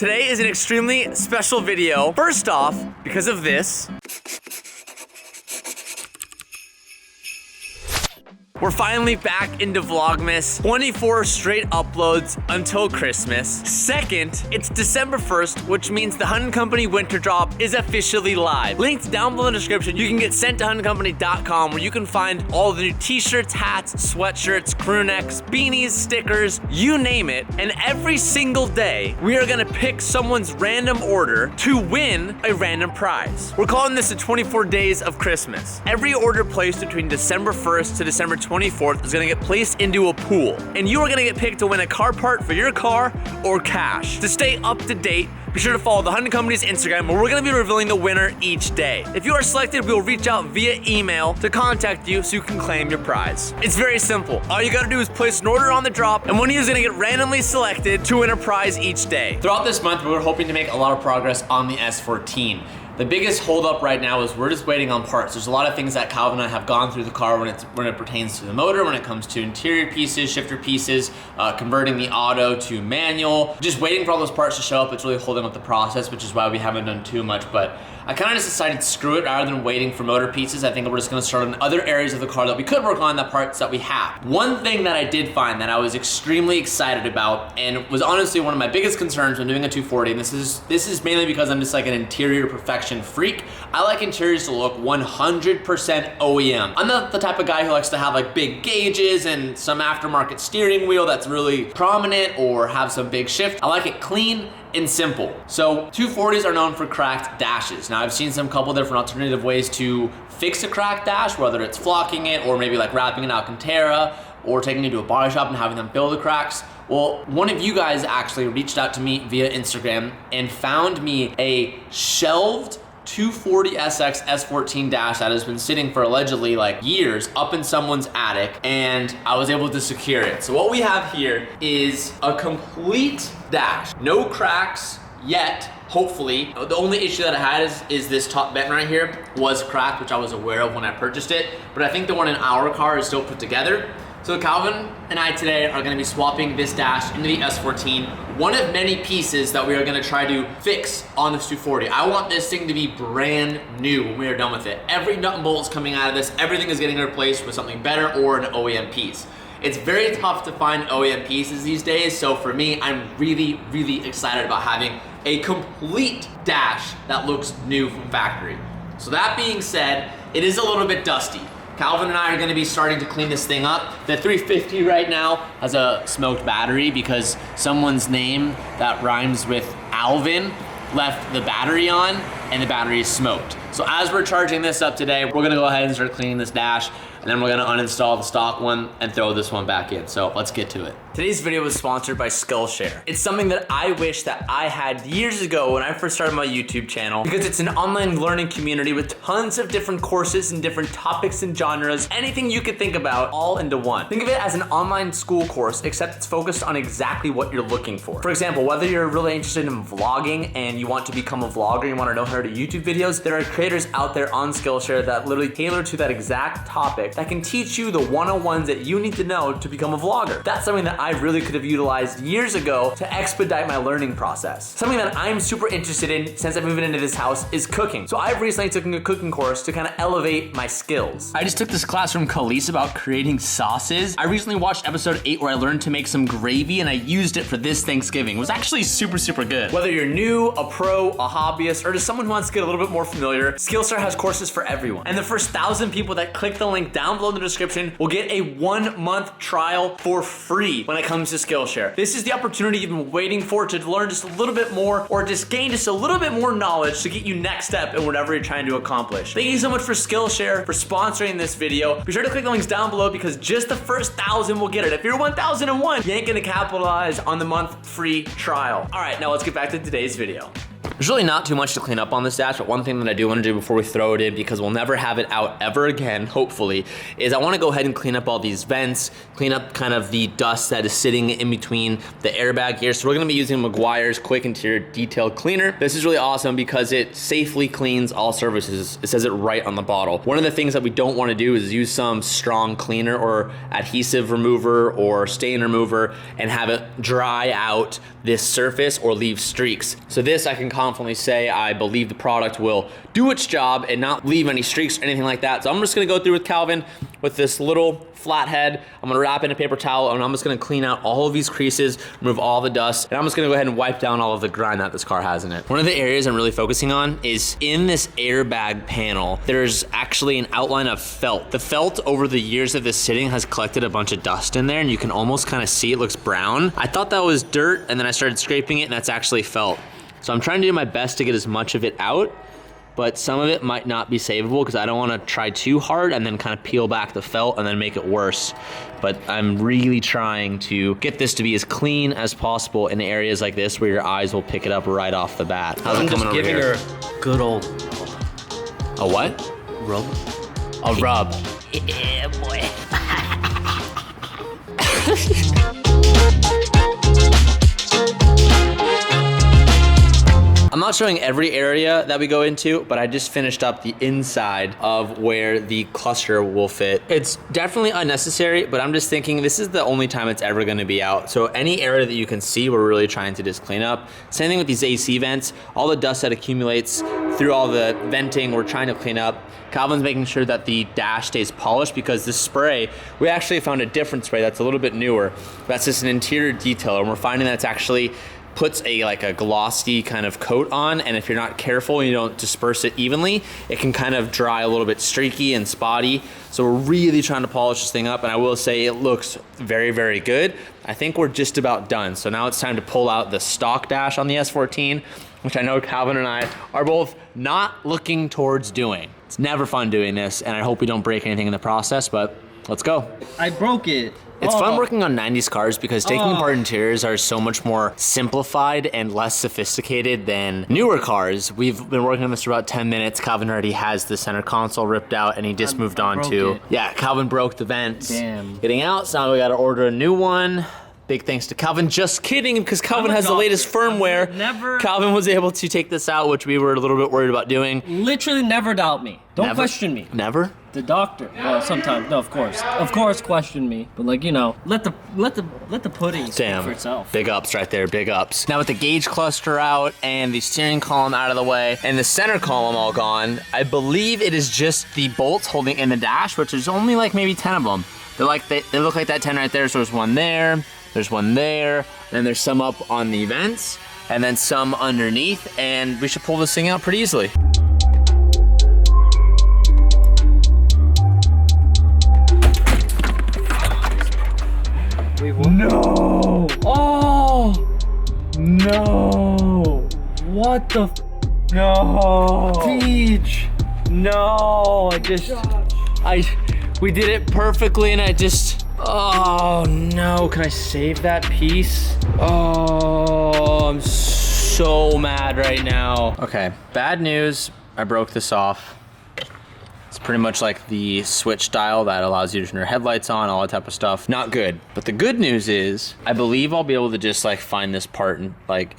Today is an extremely special video. First off, because of this. We're finally back into Vlogmas. 24 straight uploads until Christmas. Second, it's December 1st, which means the Hunt Company winter drop is officially live. Linked down below in the description. You can get sent to huntcompany.com where you can find all the new t-shirts, hats, sweatshirts, crew necks, beanies, stickers, you name it. And every single day, we are gonna pick someone's random order to win a random prize. We're calling this the 24 days of Christmas. Every order placed between December 1st to December 24th is gonna get placed into a pool, and you are gonna get picked to win a car part for your car or cash. To stay up to date, be sure to follow the Hunt Company's Instagram, where we're gonna be revealing the winner each day. If you are selected, we'll reach out via email to contact you so you can claim your prize. It's very simple. All you gotta do is place an order on the drop, and one of you is gonna get randomly selected to win a prize each day. Throughout this month, we're hoping to make a lot of progress on the S14. The biggest holdup right now is we're just waiting on parts. There's a lot of things that Calvin and I have gone through the car when it pertains to the motor, when it comes to interior pieces, shifter pieces, converting the auto to manual. Just waiting for all those parts to show up, it's really holding up the process, which is why we haven't done too much. But I kind of just decided screw it, rather than waiting for motor pieces. I think we're just gonna start on other areas of the car that we could work on, the parts that we have. One thing that I did find that I was extremely excited about, and was honestly one of my biggest concerns when doing a 240, and this is mainly because I'm just like an interior perfection freak. I like interiors to look 100% OEM. I'm not the type of guy who likes to have like big gauges and some aftermarket steering wheel that's really prominent or have some big shift. I like it clean and simple. So 240s are known for cracked dashes. Now I've seen some couple different alternative ways to fix a cracked dash, whether it's flocking it or maybe like wrapping an Alcantara or taking it to a body shop and having them fill the cracks. Well, one of you guys actually reached out to me via Instagram and found me a shelved 240SX S14 dash that has been sitting for allegedly like years up in someone's attic, and I was able to secure it. So what we have here is a complete dash. No cracks yet, hopefully. The only issue that I had is this top vent right here was cracked, which I was aware of when I purchased it, but I think the one in our car is still put together. So Calvin and I today are gonna be swapping this dash into the S14, one of many pieces that we are gonna try to fix on this 240. I want this thing to be brand new when we are done with it. Every nut and bolt is coming out of this, everything is getting replaced with something better or an OEM piece. It's very tough to find OEM pieces these days, so for me, I'm really, really excited about having a complete dash that looks new from factory. So that being said, it is a little bit dusty. Calvin and I are gonna be starting to clean this thing up. The 350 right now has a smoked battery because someone's name that rhymes with Alvin left the battery on and the battery is smoked. So as we're charging this up today, we're gonna go ahead and start cleaning this dash, and then we're gonna uninstall the stock one and throw this one back in. So let's get to it. Today's video was sponsored by Skillshare. It's something that I wish that I had years ago when I first started my YouTube channel, because it's an online learning community with tons of different courses and different topics and genres, anything you could think about all into one. Think of it as an online school course, except it's focused on exactly what you're looking for. For example, whether you're really interested in vlogging and you want to become a vlogger, you wanna know how to do YouTube videos, there are creators out there on Skillshare that literally tailor to that exact topic that can teach you the 101s that you need to know to become a vlogger. That's something that I really could have utilized years ago to expedite my learning process. Something that I'm super interested in since I've moved into this house is cooking. So I've recently taken a cooking course to kind of elevate my skills. I just took this class from Khalees about creating sauces. I recently watched episode 8 where I learned to make some gravy, and I used it for this Thanksgiving. It was actually super, super good. Whether you're new, a pro, a hobbyist, or just someone who wants to get a little bit more familiar, Skillshare has courses for everyone. And the first 1,000 people that click the link down below in the description will get a 1-month trial for free when it comes to Skillshare. This is the opportunity you've been waiting for to learn just a little bit more, or just gain just a little bit more knowledge to get you next step in whatever you're trying to accomplish. Thank you so much for Skillshare for sponsoring this video. Be sure to click the links down below because just the first 1,000 will get it. If you're 1,001, you ain't gonna capitalize on the month free trial. All right, now let's get back to today's video. There's really not too much to clean up on this dash, but one thing that I do want to do before we throw it in, because we'll never have it out ever again, hopefully, is I want to go ahead and clean up all these vents, clean up kind of the dust that is sitting in between the airbag here. So we're going to be using Meguiar's Quick Interior Detail Cleaner. This is really awesome because it safely cleans all surfaces. It says it right on the bottle. One of the things that we don't want to do is use some strong cleaner or adhesive remover or stain remover and have it dry out this surface or leave streaks. So this, I can confidently say, I believe the product will do its job and not leave any streaks or anything like that. So I'm just gonna go through with Calvin with this little flathead. I'm gonna wrap it in a paper towel and I'm just gonna clean out all of these creases, remove all the dust, and I'm just gonna go ahead and wipe down all of the grime that this car has in it. One of the areas I'm really focusing on is in this airbag panel, there's actually an outline of felt. The felt over the years of this sitting has collected a bunch of dust in there and you can almost kind of see it looks brown. I thought that was dirt and then I started scraping it and that's actually felt. So I'm trying to do my best to get as much of it out, but some of it might not be savable because I don't want to try too hard and then kind of peel back the felt and then make it worse. But I'm really trying to get this to be as clean as possible in areas like this where your eyes will pick it up right off the bat. How's it coming over here? I'm just giving her a good old a what? rub. A rub. Yeah, boy. I'm not showing every area that we go into, but I just finished up the inside of where the cluster will fit. It's definitely unnecessary, but I'm just thinking this is the only time it's ever gonna be out. So any area that you can see, we're really trying to just clean up. Same thing with these AC vents. All the dust that accumulates through all the venting, we're trying to clean up. Calvin's making sure that the dash stays polished because this spray, we actually found a different spray that's a little bit newer. That's just an interior detailer, and we're finding that it's actually puts a glossy kind of coat on, and if you're not careful and you don't disperse it evenly, it can kind of dry a little bit streaky and spotty. So we're really trying to polish this thing up, and I will say it looks very, very good. I think we're just about done. So now it's time to pull out the stock dash on the S14, which I know Calvin and I are both not looking towards doing. It's never fun doing this, and I hope we don't break anything in the process, but let's go. I broke it. It's fun working on 90s cars because taking apart interiors are so much more simplified and less sophisticated than newer cars. We've been working on this for about 10 minutes. Calvin already has the center console ripped out and he just moved on to, yeah, Calvin broke the vents. Damn. Getting out, so now we gotta order a new one. Big thanks to Calvin. Just kidding, because Calvin has the latest firmware. Calvin was able to take this out, which we were a little bit worried about doing. Literally never doubt me. Don't question me. Never? The doctor. Well, sometimes. No, of course, question me. But like, you know, let the pudding speak for itself. Big ups right there. Big ups. Now with the gauge cluster out and the steering column out of the way and the center column all gone, I believe it is just the bolts holding in the dash, which is only like maybe 10 of them. They look like that 10 right there. So there's one there. There's one there, and there's some up on the vents, and then some underneath, and we should pull this thing out pretty easily. Wait, what? No! Oh! No! What the No! Teach! No! We did it perfectly, and I just... Oh no, can I save that piece? Oh, I'm so mad right now. Okay, bad news, I broke this off. It's pretty much like the switch dial that allows you to turn your headlights on, all that type of stuff. Not good. But the good news is, I believe I'll be able to just like find this part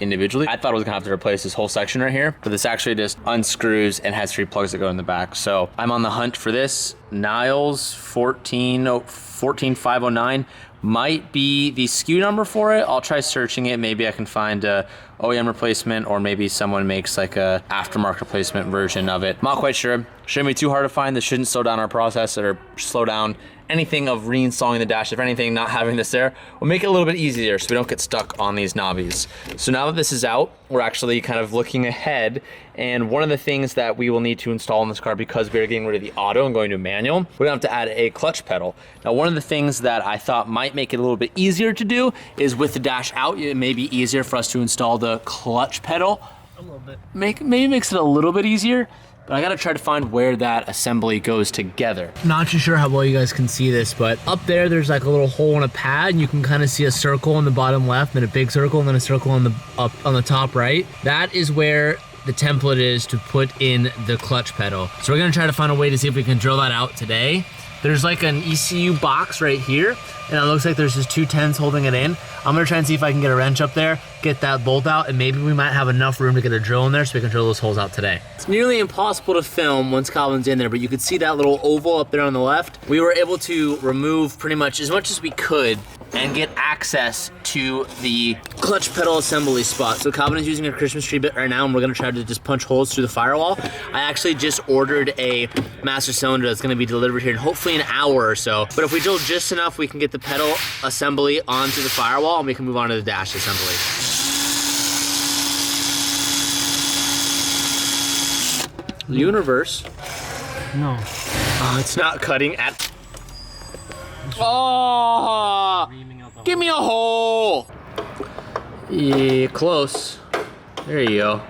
individually. I thought I was gonna have to replace this whole section right here, but this actually just unscrews and has 3 plugs that go in the back. So I'm on the hunt for this. Niles 14509 might be the SKU number for it. I'll try searching it. Maybe I can find a OEM replacement, or maybe someone makes like a aftermarket replacement version of it. I'm not quite sure. Shouldn't be too hard to find. This shouldn't slow down our process or slow down anything of reinstalling the dash. If anything, not having this there will make it a little bit easier so we don't get stuck on these knobbies. So now that this is out, we're actually kind of looking ahead, and one of the things that we will need to install in this car, because we're getting rid of the auto and going to manual, we're gonna have to add a clutch pedal. Now, one of the things that I thought might make it a little bit easier to do is with the dash out, it may be easier for us to install the clutch pedal. A little bit. Maybe makes it a little bit easier, but I gotta try to find where that assembly goes together. Not too sure how well you guys can see this, but up there's like a little hole in a pad, and you can kind of see a circle on the bottom left, then a big circle, and then a circle on the top right. That is where the template is to put in the clutch pedal. So we're gonna try to find a way to see if we can drill that out today. There's like an ECU box right here, and it looks like there's just 2 10s holding it in. I'm gonna try and see if I can get a wrench up there, get that bolt out, and maybe we might have enough room to get a drill in there so we can drill those holes out today. It's nearly impossible to film once Calvin's in there, but you can see that little oval up there on the left. We were able to remove pretty much as we could and get access to the clutch pedal assembly spot. So Calvin is using a Christmas tree bit right now, and we're gonna try to just punch holes through the firewall. I actually just ordered a master cylinder that's gonna be delivered here in hopefully an hour or so. But if we drill just enough, we can get the pedal assembly onto the firewall and we can move on to the dash assembly. Universe. No. Oh, it's not cutting at. Oh! Give me a hole! Yeah, close. There you go.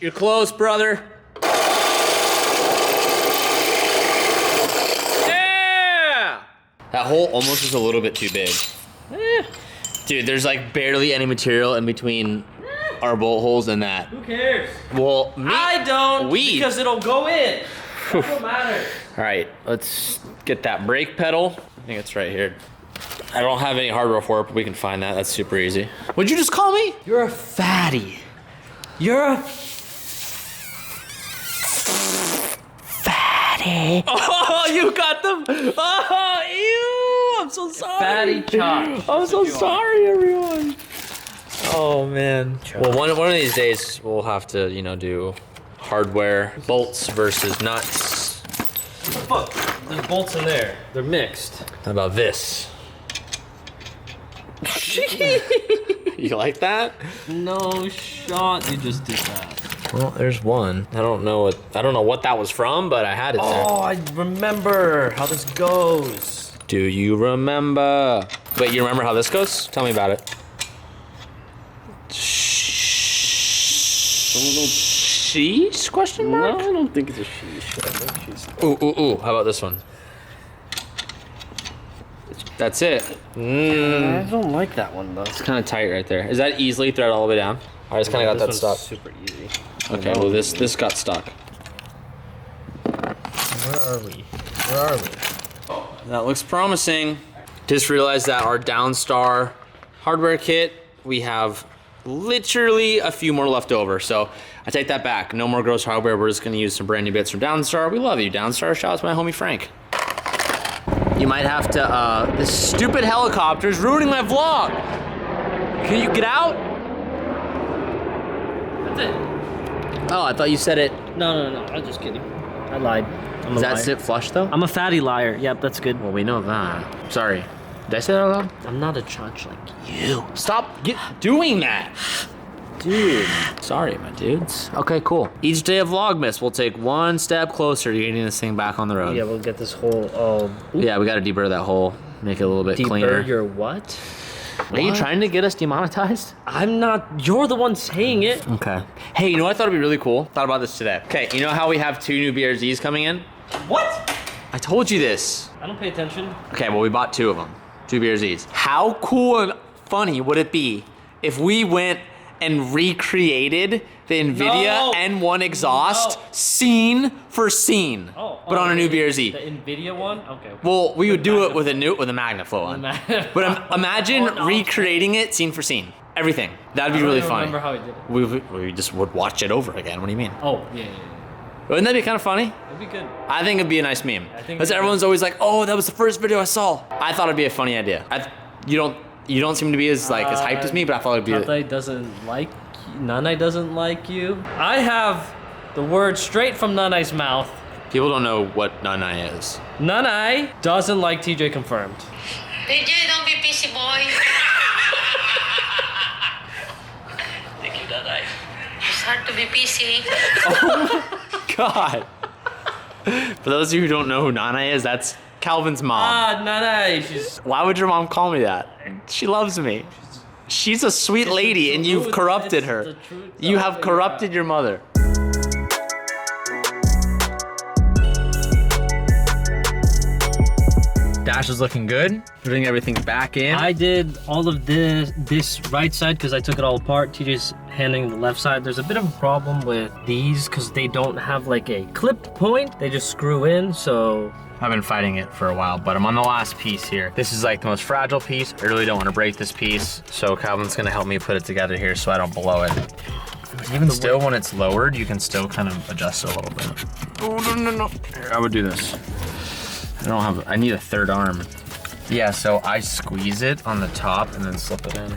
You're close, brother. Yeah! That hole almost is a little bit too big. Dude, there's like barely any material in between our bolt holes and that. Who cares? Well, I don't, because it'll go in. That's what matters. All right, let's get that brake pedal. I think it's right here. I don't have any hardware for it, but we can find that. That's super easy. What'd you just call me? You're a fatty. You're a fatty. Oh, you got them. Oh, ew. I'm so sorry. Fatty chops. I'm so sorry, everyone. Oh, man. Well, one of these days, we'll have to, you know, do hardware, bolts versus nuts. Fuck, there's bolts in there. They're mixed. How about this? You like that? No shot, you just did that. Well, there's one. I don't know what that was from, but I had it there. Oh, I remember how this goes. Do you remember? Wait, you remember how this goes? Tell me about it. Sheesh? Question mark? No, I don't think it's a sheesh. I think she's... Ooh, ooh, ooh. How about this one? That's it. I don't like that one though. It's kind of tight right there. Is that easily thread all the way down? I just kind of got that stuck. Super easy. Okay, well this got stuck. Where are we? Where are we? That looks promising. Just realized that our Downstar hardware kit, we have literally a few more left over. So I take that back. No more gross hardware. We're just gonna use some brand new bits from Downstar. We love you, Downstar. Shout out to my homie Frank. You might have to, this stupid helicopter is ruining my vlog. Can you get out? That's it. Oh, I thought you said it. No. I'm just kidding. I lied. Does that sit flush though? I'm a fatty liar. Yep, that's good. Well, we know that. Sorry. Did I say that out loud? I'm not a judge like you. Stop doing that. Dude. Sorry, my dudes. Okay, cool. Each day of Vlogmas, we'll take one step closer to getting this thing back on the road. Yeah, we'll get this whole, Yeah, we gotta deburr that hole. Make it a little bit cleaner. Deburr your what? Are you trying to get us demonetized? I'm not, you're the one saying it. Okay. Hey, you know what I thought would be really cool? Thought about this today. Okay, you know how we have 2 new BRZs coming in? What? I told you this. I don't pay attention. Okay, well we bought 2 of them. 2 BRZs. How cool and funny would it be if we went and recreated the NVIDIA N1 exhaust scene for scene, but on a new BRZ. The NVIDIA one? Okay. Well, we would do it with a MagnaFlow one. But imagine recreating it scene for scene. Everything. That'd be really funny. I don't remember how we did it. We just would watch it over again. What do you mean? Oh, yeah. Wouldn't that be kind of funny? It'd be good. I think it'd be a nice meme. Because everyone's always like, oh, that was the first video I saw. I thought it'd be a funny idea. You don't seem to be as hyped as me, but I thought it'd be. Nanai doesn't like you. I have the word straight from Nanai's mouth. People don't know what Nanai is. Nanai doesn't like TJ confirmed. TJ, don't be pissy boy. Thank you, Nanai. It's hard to be pissy. Oh my god. For those of you who don't know who Nanai is, that's Calvin's mom. Nanai, she's... Why would your mom call me that? She loves me. She's a sweet lady and you've corrupted her. You have corrupted your mother. dash is looking good. Putting everything back in. I did all of this right side because I took it all apart. TJ's handling the left side. There's a bit of a problem with these because they don't have like a clip point. They just screw in, so. I've been fighting it for a while, but I'm on the last piece here. This is like the most fragile piece. I really don't want to break this piece, so Calvin's gonna help me put it together here so I don't blow it. Even still, when it's lowered, you can still kind of adjust it a little bit. Oh, no. Here, I would do this. I need a third arm. Yeah, so I squeeze it on the top and then slip it in.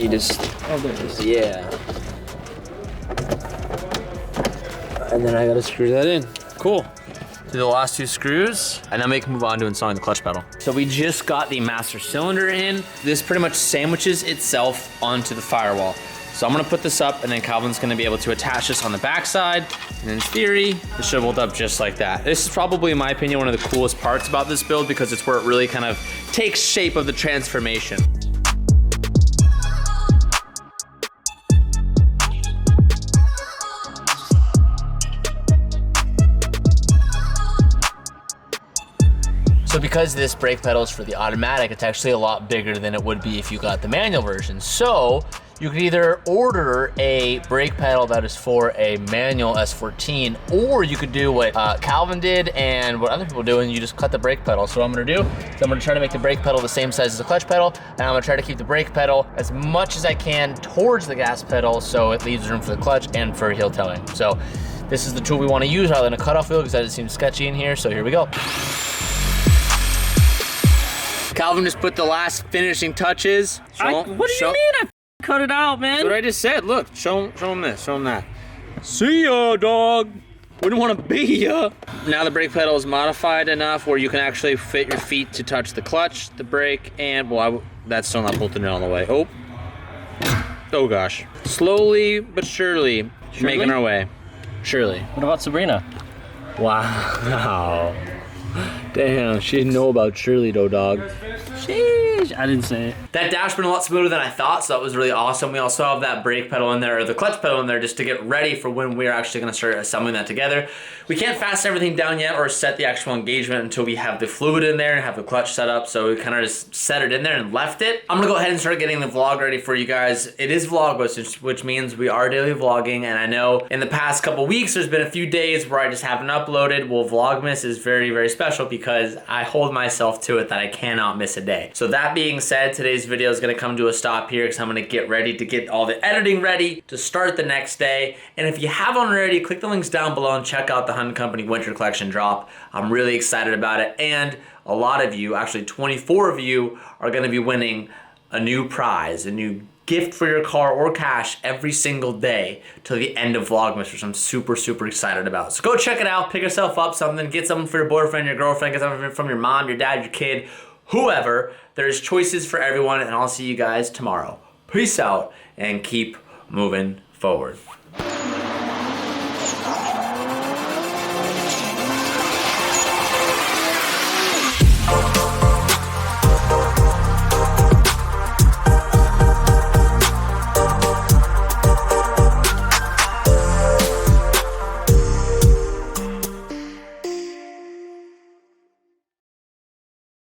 You just, oh, there it is, yeah. And then I gotta screw that in. Cool. Do the last 2 screws, and then we can move on to installing the clutch pedal. So we just got the master cylinder in. This pretty much sandwiches itself onto the firewall. So I'm gonna put this up, and then Calvin's gonna be able to attach this on the backside, and in theory, it should hold up just like that. This is probably, in my opinion, one of the coolest parts about this build because it's where it really kind of takes shape of the transformation. So because this brake pedal is for the automatic, it's actually a lot bigger than it would be if you got the manual version. So you could either order a brake pedal that is for a manual S14, or you could do what Calvin did and what other people do, and you just cut the brake pedal. So what I'm gonna do is I'm gonna try to make the brake pedal the same size as the clutch pedal, and I'm gonna try to keep the brake pedal as much as I can towards the gas pedal so it leaves room for the clutch and for heel towing. So this is the tool we wanna use rather than a cutoff wheel because that seems sketchy in here, so here we go. Calvin just put the last finishing touches. What do you mean I cut it out, man? That's what I just said. Look, show him this, show him that. See ya, dog. We don't want to be ya. Now the brake pedal is modified enough where you can actually fit your feet to touch the clutch, the brake, and well, that's still not bolted in all the way. Oh gosh. Slowly but surely, making our way. Surely. What about Sabrina? Wow. Damn, she didn't know about Shirley though, dog. Sheesh, I didn't say it. That dash went a lot smoother than I thought, so that was really awesome. We also have that brake pedal in there, or the clutch pedal in there, just to get ready for when we're actually gonna start assembling that together. We can't fasten everything down yet or set the actual engagement until we have the fluid in there and have the clutch set up, so we kind of just set it in there and left it. I'm gonna go ahead and start getting the vlog ready for you guys. It is Vlogmas, which means we are daily vlogging, and I know in the past couple weeks, there's been a few days where I just haven't uploaded. Well, Vlogmas is very, very special because I hold myself to it that I cannot miss a day. So that being said, today's video is gonna come to a stop here because I'm gonna get ready to get all the editing ready to start the next day. And if you haven't already, click the links down below and check out the Hunt Company Winter Collection drop. I'm really excited about it. And a lot of you, actually 24 of you, are gonna be winning a new prize, a new gift for your car or cash every single day till the end of Vlogmas, which I'm super, super excited about. So go check it out, pick yourself up something, get something for your boyfriend, your girlfriend, get something from your mom, your dad, your kid, whoever. There's choices for everyone, and I'll see you guys tomorrow. Peace out, and keep moving forward.